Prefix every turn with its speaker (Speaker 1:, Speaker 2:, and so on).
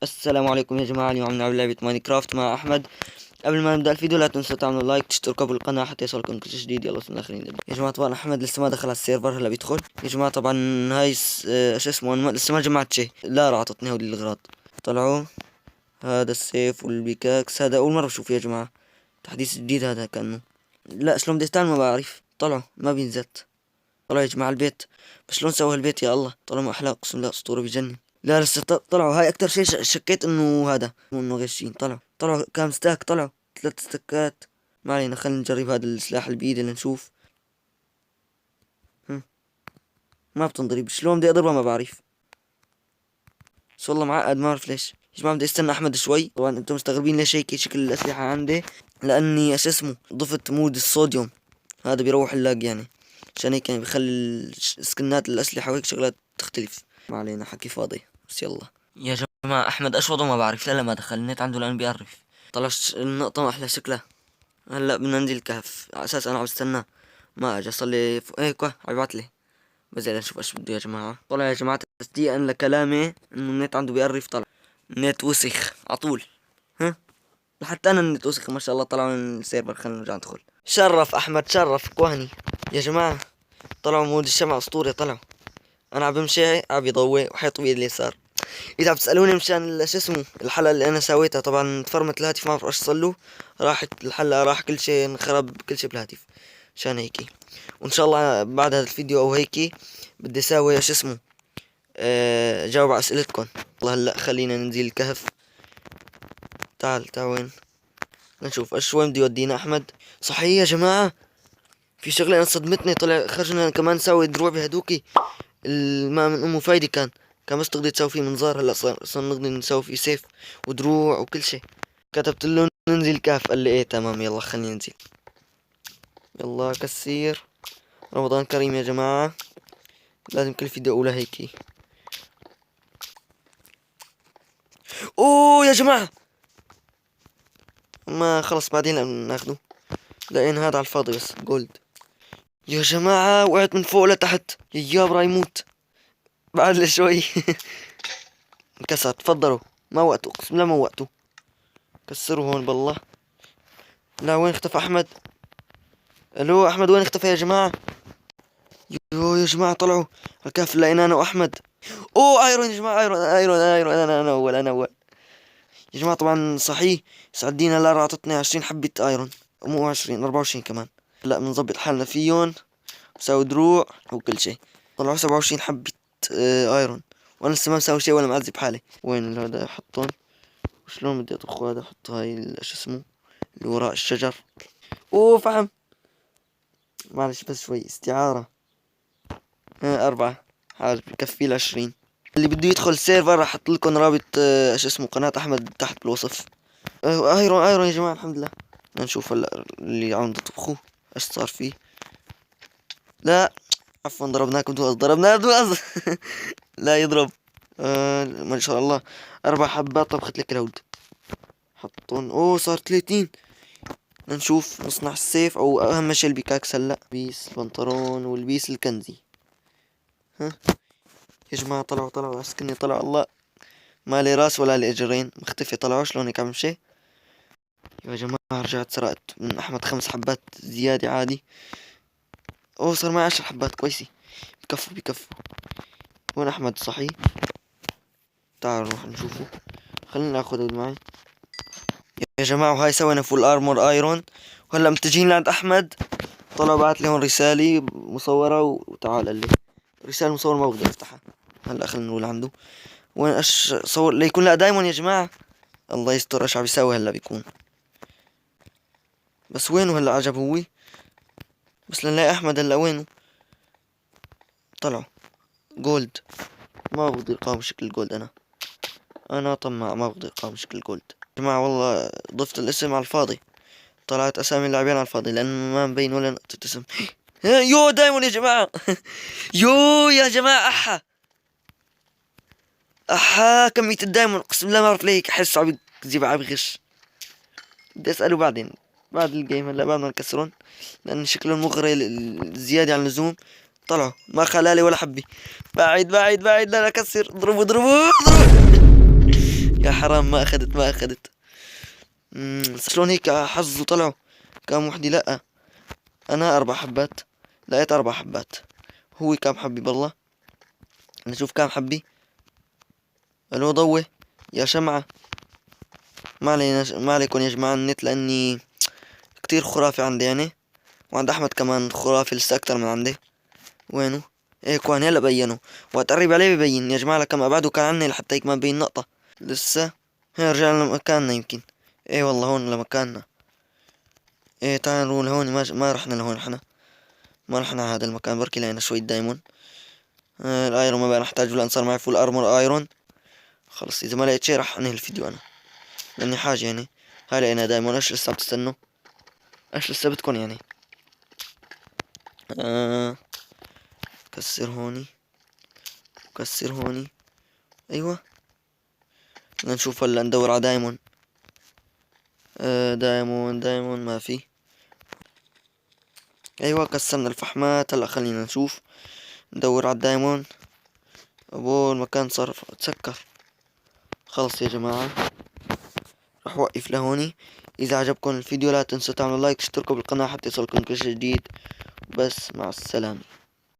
Speaker 1: السلام عليكم يا جماعة. اليوم عم نلعب لعبة ماينكرافت مع أحمد. قبل ما نبدأ الفيديو لا تنسوا تعملوا لايك تشتركوا بالقناة حتى يوصلكم كل شيء جديد. يلا بسم الله خلينا نبدأ يا جماعة. طبعا أحمد لسه ما دخل على السيرفر، هلا بيدخل يا جماعة. طبعا هاي شو اسمه، أنا لسه ما جمعت شيء. لا راح أعطتني هودي الأغراض. طلعوا هذا السيف والبيكاكس، هذا أول مرة بشوفه يا جماعة، تحديث جديد هذا كأنه. لا شلون بدي استعمل ما بعرف. طلعوا ما بينزت. طلعوا يا جماعة البيت، بس شلون سووا البيت يا الله. طلعوا ما أحلى، أقسم بالله أسطورة بجنن. لا لسه طلعوا. هاي اكتر شيء شكيت انه هذا مو انه غشين. طلعوا كام ستاك، طلعوا 3 ستاكات. ما علينا، خلينا نجرب هذا السلاح اللي بايدي لنشوف. هم. ما بتنضرب، شلون بدي اضربها ما بعرف. بس والله معقد، ما بعرف ليش يا جماعة. بدي استنى احمد شوي. طبعا انتم مستغربين ليش هيك شكل الاسلحة عندي، لاني ايش اسمه ضفت مود الصوديوم، هذا بيروح اللاج يعني. عشان هيك يعني بخلي سكنات الاسلحة وهيك شغلات تختلف. ما علينا، حكي فاضي. بس يلا يا جماعة. أحمد أشوطه ما بعرف. لا ما دخل النت عنده لأنه بيعرف. طلعش النقطة ما أحلى شكلها. هلا بدنا ننزل الكهف على أساس أنا عم بستناه. ما أجى صلي هيك عم يبعتلي. بزعل نشوف إيش بده يا جماعة. طلع يا جماعة تصديقا لكلامي إنه النت عنده بيعرف. طلع النت وسخ عطول. ها، لحتى أنا النت وسخ ما شاء الله. طلعوا من السيرفر، خلينا نرجع ندخل. شرف أحمد، شرف كوهني يا جماعة. طلعوا مود الشمع أسطوري. طلعوا أنا عم بمشي عم يضوي وحيط بيد اليسار. اذا بتسالوني مشان شو اسمه الحلقه اللي انا سويتها، طبعا تفرمت الهاتف ما بعرف ايش صار له. راحت الحلقه، راح كل شيء، انخرب كل شيء بالهاتف. عشان هيك وان شاء الله بعد هذا الفيديو او هيك بدي اسوي شو اسمه جاوب على اسئلتكم. والله هلا خلينا ننزل الكهف. تعال وين نشوف ايش وين بده يودينا احمد. صحيح يا جماعه، في شغله انا صدمتني. طلع خرجنا كمان نسوي دروع بهدوكي. ما من امه فايدة كان بس تقدر تسوي فيه منظار. هلا صار نقدر نسوي فيه سيف ودروع وكل شيء. كتبت له ننزل كهف، قال لي ايه تمام يلا خلينا ننزل. يلا كسير. رمضان كريم يا جماعة، لازم كل فيديو اقولها هيك. اوه يا جماعة، ما خلص بعدين ناخده. لقينا هذا على الفاضي بس جولد. يا جماعة وقعت من فوق لتحت، يا يابا راح يموت بعد لي شوي. انكسر. تفضلوا، ما وقته، اقسم بالله ما وقته. كسروا هون بالله. لا وين اختفى احمد؟ الو احمد وين اختفى يا جماعة؟ يو يا جماعة طلعوا الكهف، لقينا انا واحمد. اوه ايرون يا جماعة، ايرون. انا اول. يا جماعة طبعا صحيح سعدينا. لا اعطتني 20 حبة ايرون، مو 20 24 كمان. لا بنظبط حالنا فيون، مساوي دروع وكل شيء. طلعوا 27 حبة ايرون، وانا لسه ما مساوي شيء ولا معذب حالي. وين هذا احطهم؟ شلون بدي اطخه هذا؟ احط هاي شو اسمه اللي وراء الشجر. اوه فحم. معلش بس شوي استعارة. 4 حاج بكفي ل20. اللي بده يدخل السيرفر راح احط لكم رابط شو اسمه قناة احمد تحت بالوصف. ايرون يا جماعة الحمد لله. بدنا نشوف هلا اللي عم نطبخوه ايش صار فيه. لا عفوا ضربناك بدون قصد، ضربناه بدون قصد. لا يضرب. ما شاء الله 4 حبات طبخة الكلاود. حطون. اوه صار 30. بدنا نشوف نصنع السيف او اهم شيء البيكاكس. هلا بيس البنطلون والبيس الكنزي. ها يا جماعة طلعوا اسكني. طلعوا الله، ما لي راس ولا لي اجرين، مختفي. طلعوا شلون هيك عم يمشي. يا جماعة رجعت سرقت من احمد 5 حبات زيادة عادي. اوه صار معي 10 حبات كويسة. بكفوا. وين احمد؟ صحي تعالوا نروح نشوفه. خلينا ناخذ معي يا جماعة. وهاي سوينا فول ارمور ايرون، وهلا متجهين لعند احمد. طلع بعت لي هون رسالة مصورة وتعال قال لي رسالة مصورة ما بقدر افتحها. هلا خلينا نقول عنده وين ايش صور ليكون. لا دايما يا جماعة الله يستر ايش عم يسوي هلا بيكون. بس وينه هلا؟ عجب هو. بس لنلاقي احمد هلا وينه. طلعوا جولد. ما بقدر اقاوم شكل جولد. انا طماع ما بقدر اقاوم شكل جولد. يا جماعة والله ضفت الاسم على الفاضي. طلعت اسامي اللاعبين على الفاضي لان ما مبين ولا نقطة اسم. يو دايمون يا جماعة. يو يا جماعة كمية الدايمون اقسم بالله ما اعرف ليه احس عم يكذب عم يغش. بدي اسأله بعدين بعد الجيم. هلا بعد ما نكسرون لان شكلهم مغري زيادة عن اللزوم. طلعوا ما خلالي ولا حبي. بعيد لا كسر. اضربوا. يا حرام ما اخذت ما اخذت. شلون هيك حظه طلعوا كام وحدة؟ لا انا 4 حبات، لقيت 4 حبات. هو كام حبي بالله؟ نشوف كام حبي. الو ضوي يا شمعة. ما علينا، ما عليكم يا جماعة النت، لاني كتير خرافي عندي يعني، وعند احمد كمان خرافي لسه اكتر من عندي. وينه؟ ايه كوان هلا بينه، واتقرب عليه ببين يا جماعة، لكم ابعده كان عني لحتى هيك ما بين نقطة. لسه. هي رجعنا لمكاننا يمكن. ايه والله هون لمكاننا. ايه تعال نروح لهون، ما رحنا لهون احنا، ما رحنا على هذا المكان، بركي لقينا شوية دايمون. الايرون ما بقى نحتاجه لان صار معي فول ارمور ايرون. خلص اذا ما لقيت شي راح انهي الفيديو انا، لاني حاجة يعني. هاي لقينا دايمون، ايش لسه عم تستنوا؟ ايش لسه بدكن يعني؟ آه كسر هوني، كسر هوني. ايوه. بدنا نشوف هلا ندور على دايمون. دايمون دايمون ما في. ايوه كسرنا الفحمات، هلا خلينا نشوف ندور على الدايمون. ابو المكان صار تسكر. خلص يا جماعة راح اوقف لهوني. اذا عجبكم الفيديو لا تنسوا تعملوا لايك، تشتركوا بالقناة حتى يوصلكم كل شي جديد. بس مع السلامة.